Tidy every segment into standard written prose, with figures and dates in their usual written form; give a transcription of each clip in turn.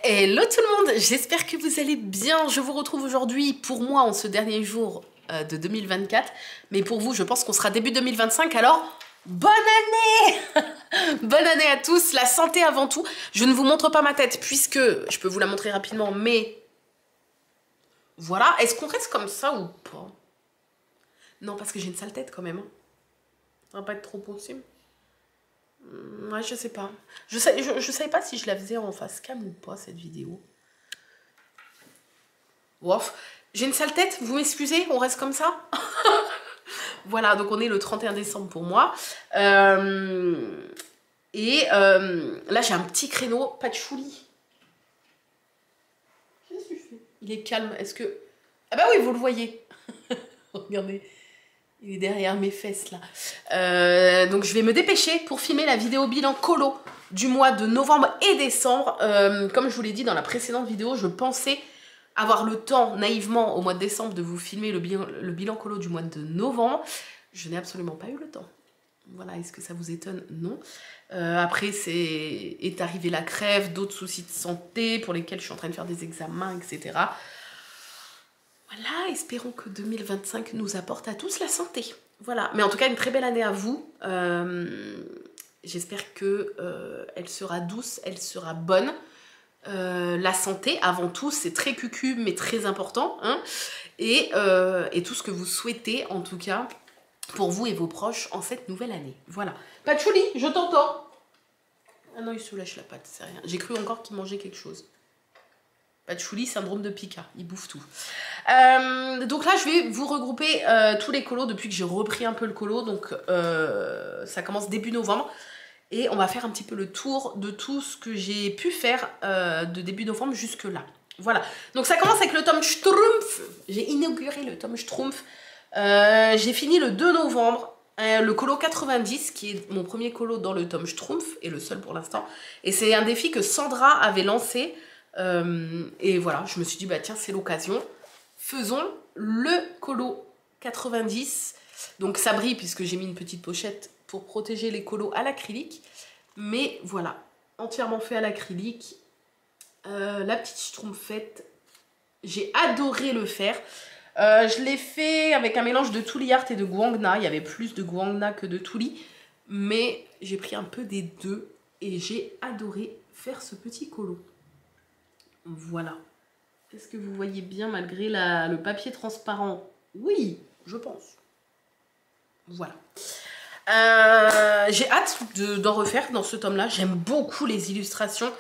Hello tout le monde, j'espère que vous allez bien. Je vous retrouve aujourd'hui pour moi en ce dernier jour de 2024. Mais pour vous, je pense qu'on sera début 2025, alors bonne année. Bonne année à tous, la santé avant tout. Je ne vous montre pas ma tête puisque je peux vous la montrer rapidement, mais voilà. Est-ce qu'on reste comme ça ou pas? Non, parce que j'ai une sale tête quand même. Ça va pas être trop possible. Ouais, je sais pas. Je savais pas si je la faisais en face cam ou pas, cette vidéo. Ouf. J'ai une sale tête, vous m'excusez, on reste comme ça. Voilà, donc on est le 31 décembre pour moi. Là, j'ai un petit créneau, pas de chouli. Qu'est-ce que tu fais? Il est calme, est-ce que... Ah bah oui, vous le voyez. Regardez. Il est derrière mes fesses là. Donc je vais me dépêcher pour filmer la vidéo bilan colo du mois de novembre et décembre. Comme je vous l'ai dit dans la précédente vidéo, je pensais avoir le temps naïvement au mois de décembre de vous filmer le bilan colo du mois de novembre. Je n'ai absolument pas eu le temps. Voilà, est-ce que ça vous étonne? Non. Après, est arrivée la crève, d'autres soucis de santé pour lesquels je suis en train de faire des examens, etc. Voilà, espérons que 2025 nous apporte à tous la santé. Voilà, mais en tout cas, une très belle année à vous. J'espère que elle sera douce, elle sera bonne. La santé, avant tout, c'est très cucu, mais très important. Hein, et tout ce que vous souhaitez, en tout cas, pour vous et vos proches en cette nouvelle année. Voilà. Patchouli, je t'entends. Ah non, il se lâche la patte, c'est rien. J'ai cru encore qu'il mangeait quelque chose. Patchouli, syndrome de Pica, il bouffe tout. Donc là, je vais vous regrouper tous les colos depuis que j'ai repris un peu le colo. Donc ça commence début novembre. Et on va faire un petit peu le tour de tout ce que j'ai pu faire de début novembre jusque là. Voilà. Donc ça commence avec le tome Schtroumpf. J'ai inauguré le tome Schtroumpf. J'ai fini le 2 novembre. Le colo 90, qui est mon premier colo dans le tome Schtroumpf, et le seul pour l'instant. Et c'est un défi que Sandra avait lancé. Et voilà, je me suis dit, bah tiens, c'est l'occasion. Faisons le colo 90. Donc ça brille puisque j'ai mis une petite pochette pour protéger les colos à l'acrylique. Mais voilà, entièrement fait à l'acrylique. La petite schtroumpfette, j'ai adoré le faire. Je l'ai fait avec un mélange de Tuli Art et de Guangna. Il y avait plus de Guangna que de Tuli. Mais j'ai pris un peu des deux et j'ai adoré faire ce petit colo. Voilà. Est-ce que vous voyez bien malgré le papier transparent? Oui, je pense. Voilà. J'ai hâte d'en refaire dans ce tome-là. J'aime beaucoup les illustrations.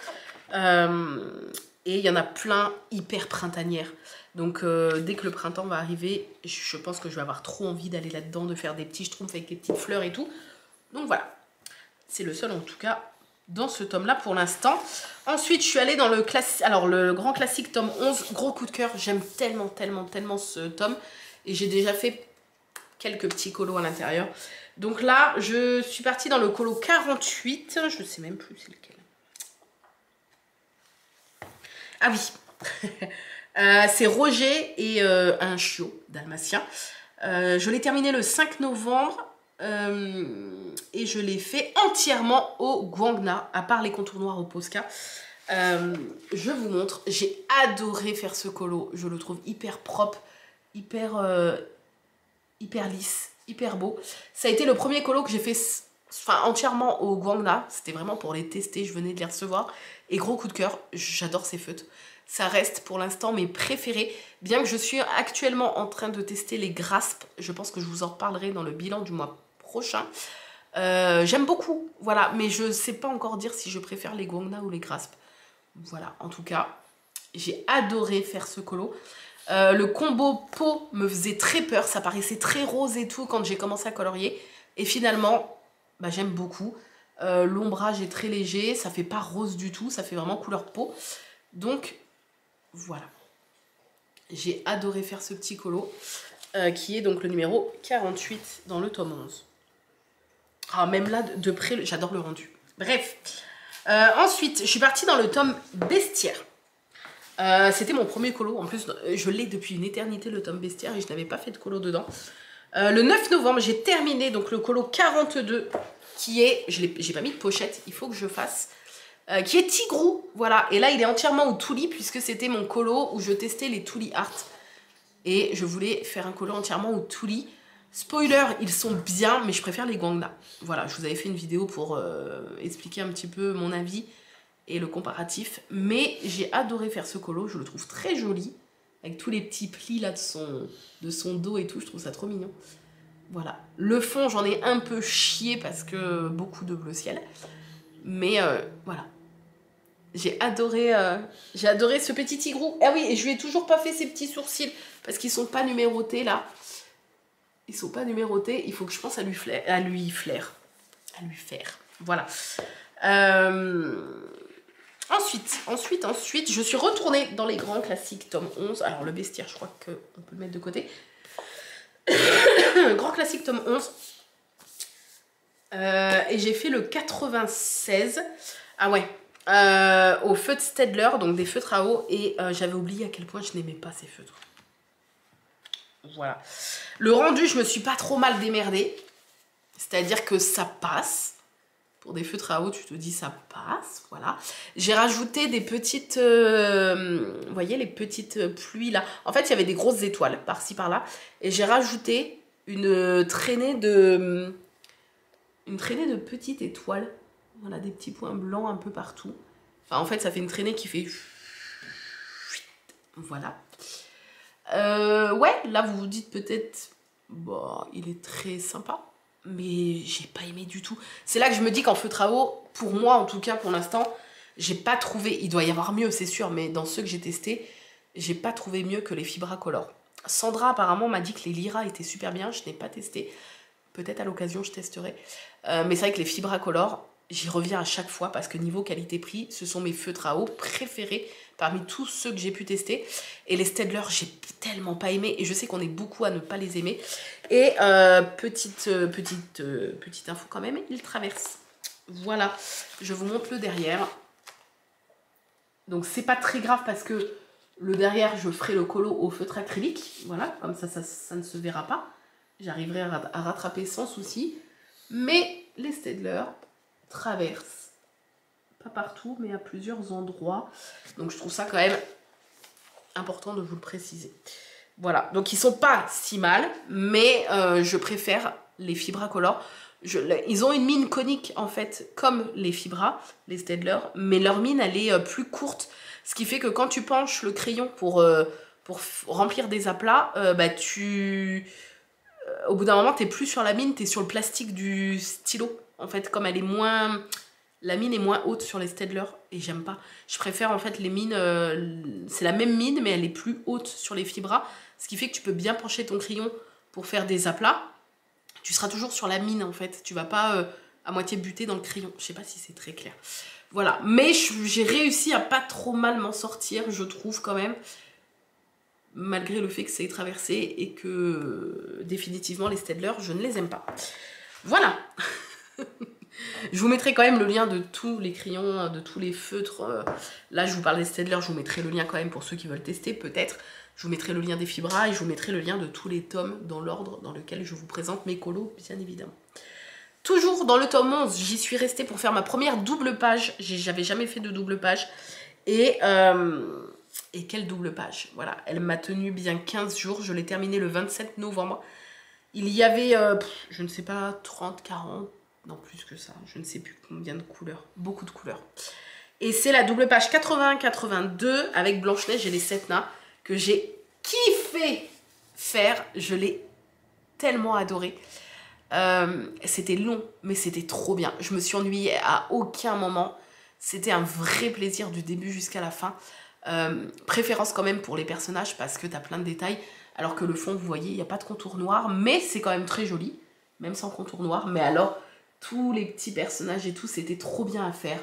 Et il y en a plein hyper printanières. Donc dès que le printemps va arriver, je pense que je vais avoir trop envie d'aller là-dedans, de faire des petits schtroumpfs avec des petites fleurs et tout. Donc voilà. C'est le seul en tout cas dans ce tome-là pour l'instant. Ensuite, je suis allée dans le grand classique tome 11. Gros coup de cœur. J'aime tellement, tellement, tellement ce tome. Et j'ai déjà fait quelques petits colos à l'intérieur. Donc là, je suis partie dans le colo 48. Je ne sais même plus c'est lequel. Ah oui. C'est Roger et un chiot dalmatien. Je l'ai terminé le 5 novembre. Et je l'ai fait entièrement au Guangna, à part les contours noirs au Posca. Je vous montre, j'ai adoré faire ce colo. Je le trouve hyper propre, hyper lisse, hyper beau. Ça a été le premier colo que j'ai fait entièrement au Guangna. C'était vraiment pour les tester, je venais de les recevoir. Et gros coup de cœur, j'adore ces feutres. Ça reste pour l'instant mes préférés. Bien que je suis actuellement en train de tester les graspes. Je pense que je vous en reparlerai dans le bilan du mois prochain. J'aime beaucoup, voilà, mais je sais pas encore dire si je préfère les Guangna ou les graspes. Voilà, en tout cas, j'ai adoré faire ce colo. Le combo peau me faisait très peur, ça paraissait très rose et tout quand j'ai commencé à colorier. Et finalement, bah, j'aime beaucoup. L'ombrage est très léger, ça fait pas rose du tout, ça fait vraiment couleur peau. Donc, voilà. J'ai adoré faire ce petit colo, qui est donc le numéro 48 dans le tome 11. Ah, même là, de près, j'adore le rendu. Bref. Ensuite, je suis partie dans le tome Bestiaire. C'était mon premier colo. En plus, je l'ai depuis une éternité, le tome Bestiaire, et je n'avais pas fait de colo dedans. Le 9 novembre, j'ai terminé donc le colo 42, qui est... J'ai pas mis de pochette, il faut que je fasse. qui est Tigrou, voilà. Et là, il est entièrement au Tuli, puisque c'était mon colo où je testais les Tuli Art. Et je voulais faire un colo entièrement au Tuli. Spoiler, ils sont bien, mais je préfère les Guangna. Voilà, je vous avais fait une vidéo pour expliquer un petit peu mon avis et le comparatif. Mais j'ai adoré faire ce colo, je le trouve très joli. Avec tous les petits plis là de son dos et tout, je trouve ça trop mignon. Voilà. Le fond, j'en ai un peu chié parce que beaucoup de bleu ciel. Mais voilà. J'ai adoré ce petit tigrou. Ah oui, et je lui ai toujours pas fait ses petits sourcils parce qu'ils sont pas numérotés là. Ils sont pas numérotés. Il faut que je pense à lui faire. Voilà. Ensuite, je suis retournée dans les grands classiques tome 11. Alors le bestiaire, je crois qu'on peut le mettre de côté. Grand classique tome 11. Et j'ai fait le 96. Ah ouais. Au feutre Staedtler, donc des feutres à eau. Et j'avais oublié à quel point je n'aimais pas ces feutres. Voilà. Le rendu, je me suis pas trop mal démerdée. C'est-à-dire que ça passe. Pour des feutres à eau, tu te dis ça passe, voilà. J'ai rajouté des petites, vous voyez les petites pluies là. En fait, il y avait des grosses étoiles par-ci par-là, et j'ai rajouté une traînée de petites étoiles. Voilà, des petits points blancs un peu partout. Enfin, en fait, ça fait une traînée qui fait, voilà. Ouais, là vous vous dites peut-être, bon, il est très sympa. Mais j'ai pas aimé du tout. C'est là que je me dis qu'en feutre à eau, pour moi en tout cas pour l'instant, j'ai pas trouvé, il doit y avoir mieux c'est sûr, mais dans ceux que j'ai testés, j'ai pas trouvé mieux que les Fibra Color. Sandra apparemment m'a dit que les Lyra étaient super bien, je n'ai pas testé. Peut-être à l'occasion je testerai. Mais c'est vrai que les Fibra Color, j'y reviens à chaque fois parce que niveau qualité-prix, ce sont mes feutres à eau préférés parmi tous ceux que j'ai pu tester. Et les Staedtler, j'ai tellement pas aimé. Et je sais qu'on est beaucoup à ne pas les aimer. Et petite info quand même, il traverse. Voilà, je vous montre le derrière. Donc c'est pas très grave parce que le derrière, je ferai le colo au feutre acrylique. Voilà, comme ça ne se verra pas. J'arriverai à rattraper sans souci. Mais les Staedtler traversent. Pas partout, mais à plusieurs endroits. Donc je trouve ça quand même important de vous le préciser. Voilà, donc ils sont pas si mal, mais je préfère les Fibra Color. Ils ont une mine conique en fait, comme les Fibra, les Staedtler, mais leur mine elle est plus courte. Ce qui fait que quand tu penches le crayon pour remplir des aplats, au bout d'un moment t'es plus sur la mine, t'es sur le plastique du stylo. En fait, comme elle est moins... La mine est moins haute sur les Staedtler et j'aime pas. Je préfère en fait les mines, c'est la même mine mais elle est plus haute sur les Fibra. Ce qui fait que tu peux bien pencher ton crayon pour faire des aplats. Tu seras toujours sur la mine en fait. Tu vas pas à moitié buter dans le crayon. Je sais pas si c'est très clair. Voilà. Mais j'ai réussi à pas trop mal m'en sortir, je trouve quand même. Malgré le fait que ça ait traversé et que définitivement les Staedtler, je ne les aime pas. Voilà. Je vous mettrai quand même le lien de tous les crayons, de tous les feutres. Là, je vous parle des Staedtler, je vous mettrai le lien quand même pour ceux qui veulent tester, peut-être. Je vous mettrai le lien des Fibra et je vous mettrai le lien de tous les tomes dans l'ordre dans lequel je vous présente mes colos, bien évidemment. Toujours dans le tome 11, j'y suis restée pour faire ma première double page. J'avais jamais fait de double page. Et quelle double page. Voilà, elle m'a tenu bien 15 jours. Je l'ai terminée le 27 novembre. Il y avait, je ne sais pas, 30, 40... Non, plus que ça. Je ne sais plus combien de couleurs. Beaucoup de couleurs. Et c'est la double page 81-82 avec Blanche-Neige et les Setna que j'ai kiffé faire. Je l'ai tellement adoré. C'était long, mais c'était trop bien. Je me suis ennuyée à aucun moment. C'était un vrai plaisir du début jusqu'à la fin. Préférence quand même pour les personnages parce que tu as plein de détails. Alors que le fond, vous voyez, il n'y a pas de contour noir. Mais c'est quand même très joli. Même sans contour noir. Mais alors... tous les petits personnages et tout, c'était trop bien à faire.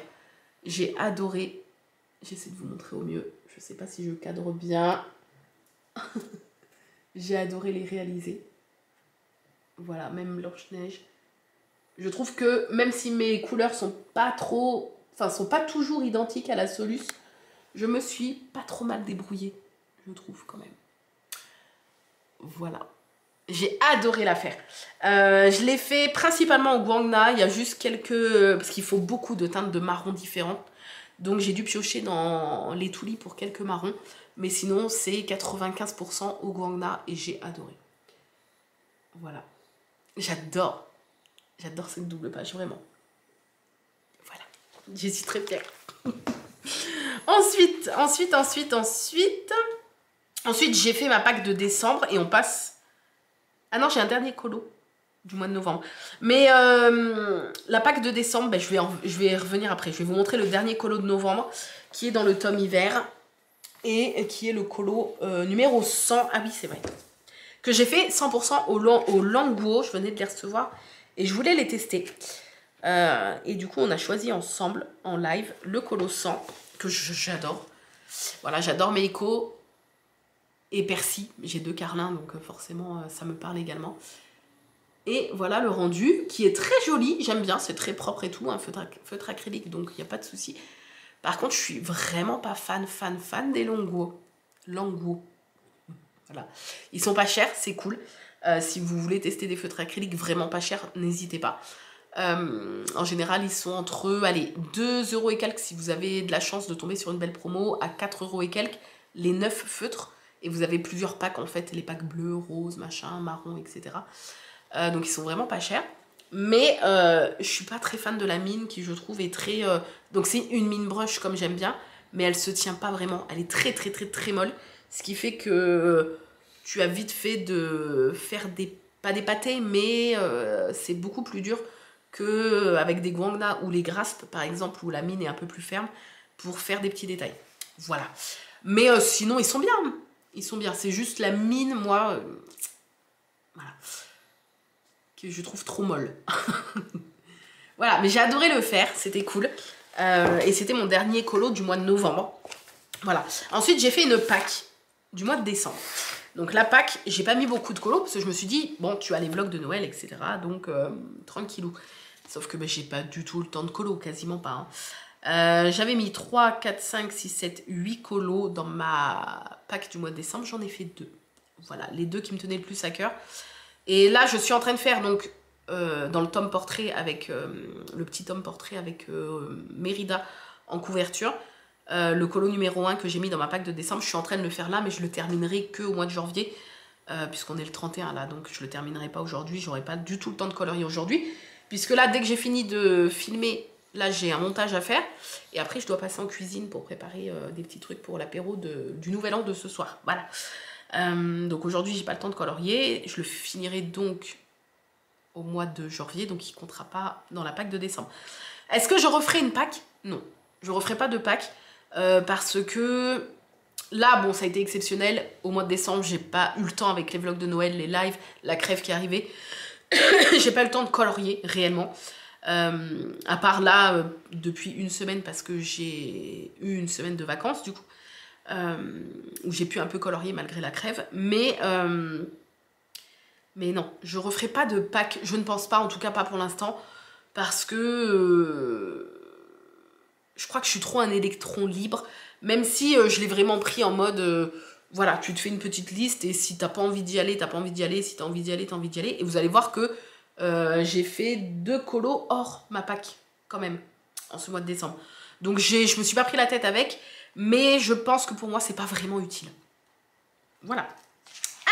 J'ai adoré. J'essaie de vous montrer au mieux. Je sais pas si je cadre bien. J'ai adoré les réaliser. Voilà, même Blanche-Neige. Je trouve que même si mes couleurs sont pas trop... Enfin, sont pas toujours identiques à la Solus, je me suis pas trop mal débrouillée. Je trouve quand même. Voilà. J'ai adoré la faire. Je l'ai fait principalement au Guangna. Il y a juste quelques... parce qu'il faut beaucoup de teintes de marron différentes. Donc j'ai dû piocher dans les Toulis pour quelques marrons. Mais sinon, c'est 95% au Guangna et j'ai adoré. Voilà. J'adore. J'adore cette double page, vraiment. Voilà. J'y suis très fière. Ensuite, j'ai fait ma Pâques de décembre et on passe... Ah non, j'ai un dernier colo du mois de novembre. Mais la Pâques de décembre, ben, je vais y revenir après. Je vais vous montrer le dernier colo de novembre qui est dans le tome hiver et qui est le colo numéro 100. Ah oui, c'est vrai. Que j'ai fait 100% au Languo. Je venais de les recevoir et je voulais les tester. Et du coup, on a choisi ensemble en live le colo 100 que j'adore. Voilà, j'adore Meiko et Percy. J'ai 2 carlins, donc forcément, ça me parle également. Et voilà le rendu qui est très joli. J'aime bien, c'est très propre et tout. Un feutre acrylique, donc il n'y a pas de souci. Par contre, je suis vraiment pas fan des Languo. Voilà. Ils sont pas chers, c'est cool. Si vous voulez tester des feutres acryliques vraiment pas chers, n'hésitez pas. En général, ils sont entre, allez, 2 € et quelques si vous avez de la chance de tomber sur une belle promo, à 4 € et quelques, les 9 feutres. Et vous avez plusieurs packs en fait, les packs bleus, roses, machin, marron, etc. Donc ils sont vraiment pas chers. Mais je suis pas très fan de la mine qui je trouve est très... Donc c'est une mine brush comme j'aime bien, mais elle se tient pas vraiment. Elle est très molle. Ce qui fait que tu as vite fait de faire pas des pâtés, mais c'est beaucoup plus dur qu'avec des guangna ou les graspes par exemple, où la mine est un peu plus ferme, pour faire des petits détails. Voilà. Mais sinon ils sont bien. Ils sont bien. C'est juste la mine, moi... voilà. Que je trouve trop molle. Voilà, mais j'ai adoré le faire, c'était cool. Et c'était mon dernier colo du mois de novembre. Voilà. Ensuite, j'ai fait une Pâques du mois de décembre. Donc la Pâques, j'ai pas mis beaucoup de colos parce que je me suis dit, bon, tu as les vlogs de Noël, etc. Donc, tranquillou. Sauf que ben, j'ai pas du tout le temps de colo, quasiment pas. Hein. J'avais mis 3, 4, 5, 6, 7, 8 colos dans ma Pâques du mois de décembre. J'en ai fait 2. Voilà, les 2 qui me tenaient le plus à cœur. Et là, je suis en train de faire, donc, dans le tome portrait, avec le petit tome portrait avec Mérida en couverture, le colo numéro 1 que j'ai mis dans ma Pâques de décembre. Je suis en train de le faire là, mais je le terminerai qu'au mois de janvier, puisqu'on est le 31 là, donc je le terminerai pas aujourd'hui. J'aurai pas du tout le temps de colorier aujourd'hui, puisque là, dès que j'ai fini de filmer, là, j'ai un montage à faire. Et après, je dois passer en cuisine pour préparer des petits trucs pour l'apéro du nouvel an de ce soir. Voilà. Donc aujourd'hui, j'ai pas le temps de colorier. Je le finirai donc au mois de janvier, donc il comptera pas dans la Pâques de décembre. Est-ce que je referai une Pâques? Non, je referai pas de Pâques parce que là, bon, ça a été exceptionnel. Au mois de décembre, j'ai pas eu le temps avec les vlogs de Noël, les lives, la crève qui est arrivée. J'ai pas eu le temps de colorier réellement. À part là, depuis une semaine, parce que j'ai eu une semaine de vacances du coup. Où j'ai pu un peu colorier malgré la crève, mais non, je referai pas de Pâques, je ne pense pas, en tout cas pas pour l'instant, parce que je crois que je suis trop un électron libre, même si je l'ai vraiment pris en mode, voilà, tu te fais une petite liste, et si t'as pas envie d'y aller, t'as pas envie d'y aller, si t'as envie d'y aller, t'as envie d'y aller, et vous allez voir que j'ai fait 2 colos hors ma Pâques, quand même, en ce mois de décembre. Donc je me suis pas pris la tête avec, mais je pense que pour moi, c'est pas vraiment utile. Voilà.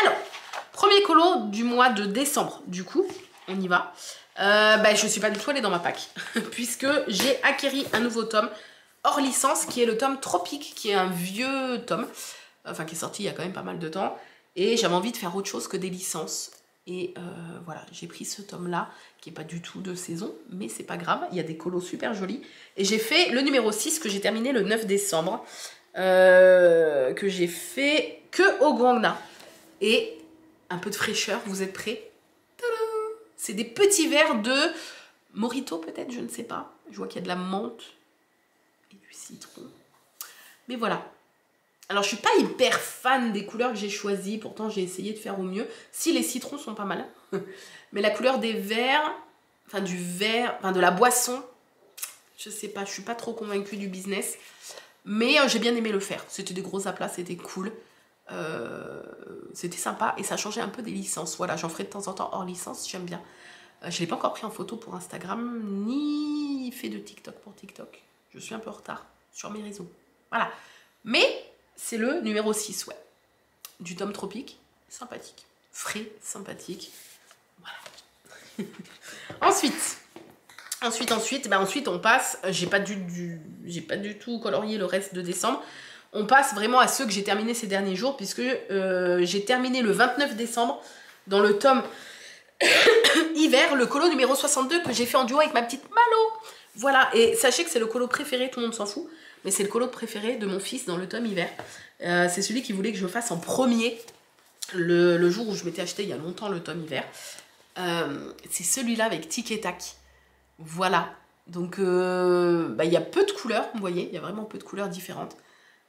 Alors, premier colo du mois de décembre, du coup, on y va. Je suis pas du tout allée dans ma Pâques, puisque j'ai acquéri un nouveau tome hors licence, qui est le tome Tropique, qui est un vieux tome, enfin qui est sorti il y a quand même pas mal de temps, et j'avais envie de faire autre chose que des licences. Et voilà, j'ai pris ce tome-là, qui n'est pas du tout de saison, mais c'est pas grave, il y a des colos super jolis. Et j'ai fait le numéro 6, que j'ai terminé le 9 décembre, que j'ai fait que au Guangna. Et un peu de fraîcheur, vous êtes prêts? C'est des petits verres de Mojito peut-être, je ne sais pas. Je vois qu'il y a de la menthe et du citron. Mais voilà. Alors, je suis pas hyper fan des couleurs que j'ai choisies. Pourtant, j'ai essayé de faire au mieux. Si, les citrons sont pas mal. Mais la couleur des verres, enfin du verre, enfin de la boisson, je sais pas, je suis pas trop convaincue du business. Mais j'ai bien aimé le faire. C'était des gros aplats, c'était cool. C'était sympa et ça changeait un peu des licences. Voilà, j'en ferai de temps en temps hors licence, j'aime bien. Je l'ai pas encore pris en photo pour Instagram, ni fait de TikTok pour TikTok. Je suis un peu en retard. sur mes réseaux. Voilà. Mais c'est le numéro 6, ouais. Du tome Tropique. Sympathique. Frais, sympathique. Voilà. Ensuite, on passe. J'ai pas du tout colorié le reste de décembre. On passe vraiment à ceux que j'ai terminés ces derniers jours, puisque j'ai terminé le 29 décembre dans le tome hiver, le colo numéro 62 que j'ai fait en duo avec ma petite Malo. Voilà, et sachez que c'est le colo préféré, tout le monde s'en fout, mais c'est le colo préféré de mon fils dans le tome hiver. C'est celui qui voulait que je fasse en premier le jour où je m'étais acheté il y a longtemps le tome hiver. C'est celui-là avec Tic et Tac. Voilà, donc il y a peu de couleurs, vous voyez, il y a vraiment peu de couleurs différentes.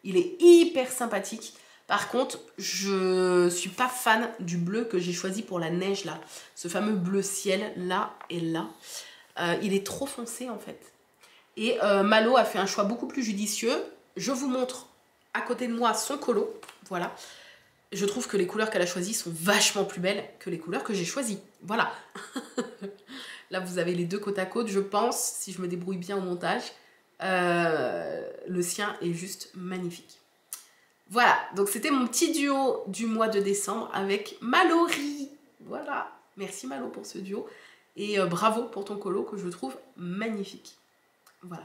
Il est hyper sympathique. Par contre, je suis pas fan du bleu que j'ai choisi pour la neige là. Ce fameux bleu ciel là et là. Il est trop foncé en fait. Et Malo a fait un choix beaucoup plus judicieux. Je vous montre à côté de moi son colo. Voilà. Je trouve que les couleurs qu'elle a choisies sont vachement plus belles que les couleurs que j'ai choisies. Voilà. Là, vous avez les deux côte à côte, je pense, si je me débrouille bien au montage. Le sien est juste magnifique. Voilà, donc c'était mon petit duo du mois de décembre avec Mallory. Voilà, merci Malo pour ce duo. Et bravo pour ton colo que je trouve magnifique. Voilà.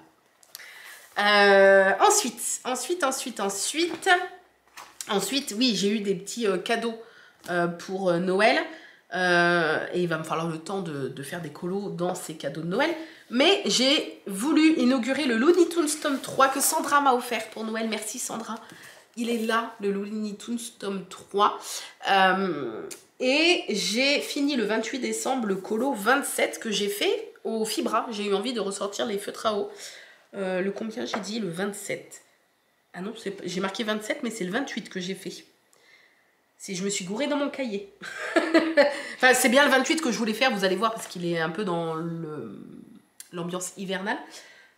Ensuite, oui, j'ai eu des petits cadeaux pour Noël. Et il va me falloir le temps de faire des colos dans ces cadeaux de Noël. Mais j'ai voulu inaugurer le Looney Tunes tome 3 que Sandra m'a offert pour Noël. Merci Sandra. Il est là, le Looney Tunes tome 3. Et j'ai fini le 28 décembre le colo 27 que j'ai fait au Fibra. J'ai eu envie de ressortir les feutres à eau. Le combien j'ai dit? Le 27. Ah non, j'ai marqué 27, mais c'est le 28 que j'ai fait. Si je me suis gourée dans mon cahier. Enfin, c'est bien le 28 que je voulais faire, vous allez voir, parce qu'il est un peu dans l'ambiance hivernale.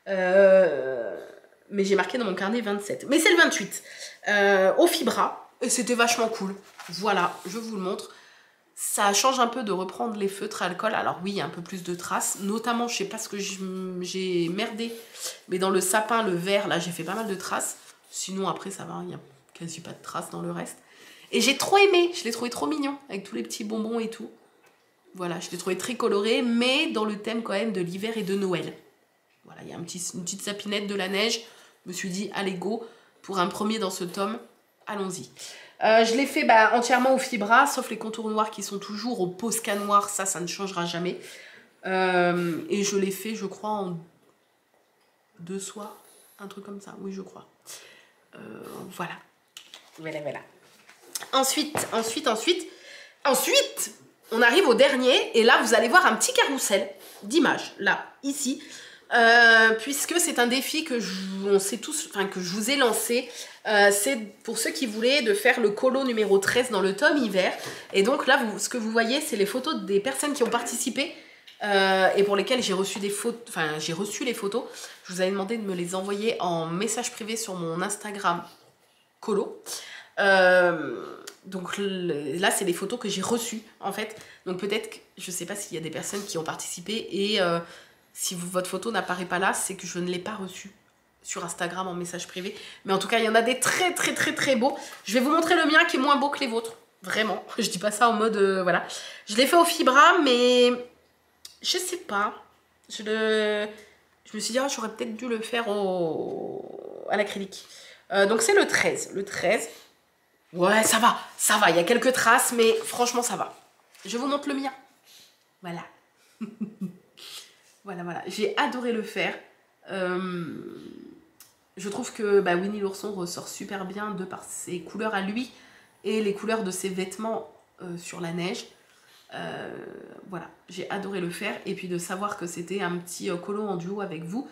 Mais j'ai marqué dans mon carnet 27. Mais c'est le 28. Au Fibra. Et c'était vachement cool. Voilà, je vous le montre. Ça change un peu de reprendre les feutres à alcool. Alors oui, il y a un peu plus de traces. Notamment, je sais pas ce que j'ai merdé. Mais dans le sapin, le vert, là, j'ai fait pas mal de traces. Sinon, après, ça va. Il n'y a quasi pas de traces dans le reste. Et j'ai trop aimé. Je l'ai trouvé trop mignon. Avec tous les petits bonbons et tout. Voilà, je l'ai trouvé très coloré. Mais dans le thème quand même de l'hiver et de Noël. Voilà, il y a une petite sapinette de la neige. Je me suis dit, allez go. Pour un premier dans ce tome, allons-y. Je l'ai fait entièrement au Fibra, sauf les contours noirs qui sont toujours au Posca noir, ça ne changera jamais. Et je l'ai fait, je crois, en 2 soirs, un truc comme ça, oui, je crois. Voilà. Voilà. Ensuite, on arrive au dernier, et là, vous allez voir un petit carrousel d'images, là, ici. Puisque c'est un défi que que je vous ai lancé. C'est pour ceux qui voulaient de faire le colo numéro 13 dans le tome hiver. Et donc là, ce que vous voyez, c'est les photos des personnes qui ont participé et pour lesquelles j'ai reçu des photos. Enfin, j'ai reçu les photos. Je vous avais demandé de me les envoyer en message privé sur mon Instagram colo. Donc là, c'est les photos que j'ai reçues en fait. Donc peut-être que je sais pas s'il y a des personnes qui ont participé et si votre photo n'apparaît pas là, c'est que je ne l'ai pas reçue sur Instagram en message privé. Mais en tout cas, il y en a des très très très très beaux. Je vais vous montrer le mien qui est moins beau que les vôtres. Vraiment. Je dis pas ça en mode... voilà. Je l'ai fait au Fibra, mais... Je sais pas. Je me suis dit, oh, j'aurais peut-être dû le faire à l'acrylique. Donc c'est le 13. Le 13. Ouais, ça va. Ça va. Il y a quelques traces, mais franchement, ça va. Je vous montre le mien. Voilà. Voilà. J'ai adoré le faire. Je trouve que Winnie l'ourson ressort super bien de par ses couleurs à lui et les couleurs de ses vêtements sur la neige. Voilà, j'ai adoré le faire. Et puis de savoir que c'était un petit colo en duo avec vous,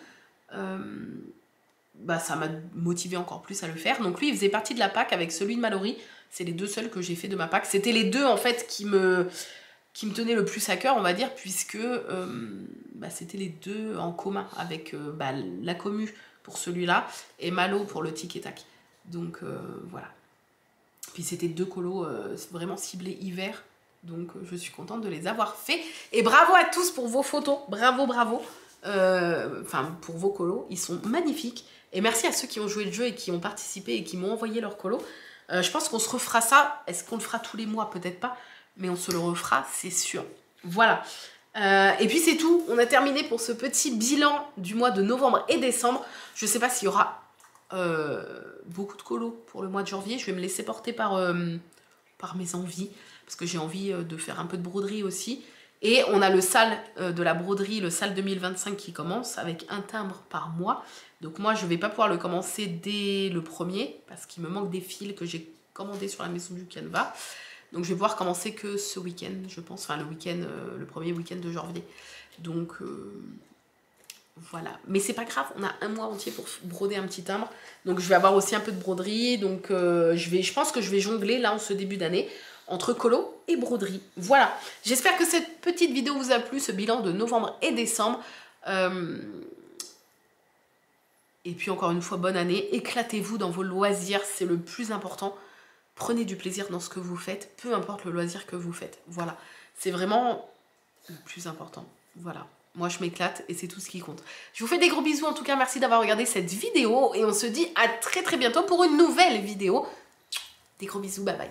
ça m'a motivé encore plus à le faire. Donc lui, il faisait partie de la PAC avec celui de Mallory. C'est les deux seuls que j'ai fait de ma PAC. C'était les deux en fait qui me tenait le plus à cœur, on va dire, puisque c'était les deux en commun avec la commu pour celui-là et Malo pour le tic et tac. Donc voilà. Puis c'était 2 colos vraiment ciblés hiver, donc je suis contente de les avoir faits. Et bravo à tous pour vos photos, bravo. enfin pour vos colos, ils sont magnifiques. Et merci à ceux qui ont joué le jeu et qui ont participé et qui m'ont envoyé leurs colos. Je pense qu'on se refera ça. Est-ce qu'on le fera tous les mois? Peut-être pas, mais on se le refera, c'est sûr. Voilà. Et puis c'est tout. On a terminé pour ce petit bilan du mois de novembre et décembre. Je sais pas s'il y aura beaucoup de colos pour le mois de janvier. Je vais me laisser porter par mes envies, parce que j'ai envie de faire un peu de broderie aussi. Et on a le sale de la broderie, le sale 2025 qui commence avec un timbre par mois. Donc moi, je ne vais pas pouvoir le commencer dès le 1er parce qu'il me manque des fils que j'ai commandés sur la maison du Canva. Donc je vais pouvoir commencer que ce week-end, je pense. Enfin, le week-end, le premier week-end de janvier. Donc voilà. Mais c'est pas grave, on a un mois entier pour broder un petit timbre. Donc je vais avoir aussi un peu de broderie. Donc je pense que je vais jongler là en ce début d'année entre colo et broderie. Voilà, j'espère que cette petite vidéo vous a plu, ce bilan de novembre et décembre. Et puis encore une fois, bonne année. Éclatez-vous dans vos loisirs, c'est le plus important. Prenez du plaisir dans ce que vous faites, peu importe le loisir que vous faites. Voilà, c'est vraiment le plus important. Voilà, moi je m'éclate et c'est tout ce qui compte. Je vous fais des gros bisous, en tout cas merci d'avoir regardé cette vidéo. Et on se dit à très bientôt pour une nouvelle vidéo. Des gros bisous, bye bye.